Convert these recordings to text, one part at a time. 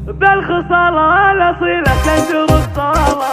بالخصالة الأصيلة تندر الصالة.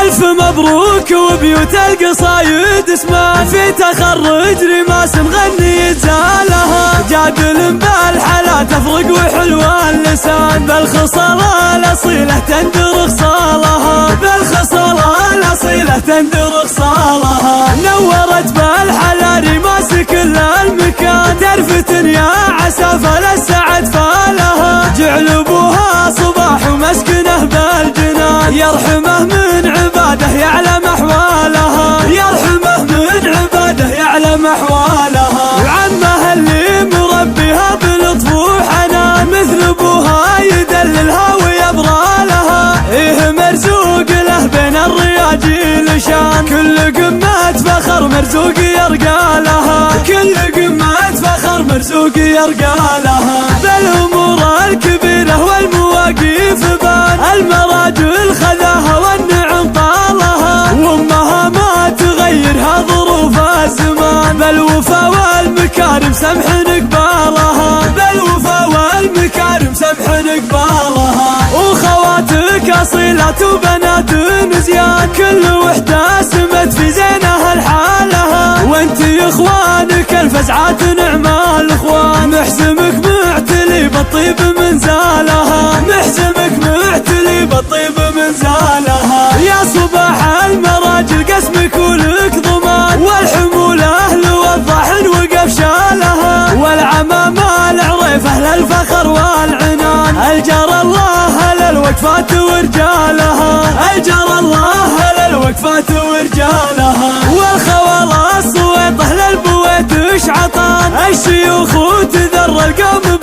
ألف مبروك وبيوت القصايد اسمان، في تخرج رماس مغني يتزالها، جادل بالحلا تفرق وحلوة اللسان، بالخصالة الأصيلة تندر خصالها، بالخصالة الأصيلة تندر خصالها. نورت بالحلا رماس كل المكان، درفة يا عسافة للسعد فالها، جعل ابوها صباح ومسكنه بالجنان، يرحمه من عباده يعلم احوالها، يرحمه من عباده يعلم احوالها. وعمها اللي مربيها بلطف وحنان، مثل ابوها يدللها ويبرالها، ايه مرزوق له بين الرياجيل شان، كل قمة فخر مرزوق يرقى لها، كل قمة فخر مرزوق يرقى لها. بالامور الكبيرة والمواقف بان، المراجل خذاها والنعم طالها، وامها ما تغيرها ظروف الزمان، بالوفا والمكارم سمح قبالها، بالوفا والمكارم سمح قبالها. وخواتك اصيلات وبنات نزيان، كل وحدة سمت في زينها لحالها، وانت يا اخوانك الفزعات نعم الاخوان، محزمك معتلي بالطيب من زالها، محزمك معتلي بالطيب من زالها. يا صباح المراجل قسمك ولك ضمان، والحمول اهل والضحن وقف شالها، والعمامة العريف اهل الفخر والعنان، الجار الله للوقفات ورجالها، الجار الله للوقفات ورجالها. والخوالة الصويطه للبويت شعطان، الشيوخ وتذر القوم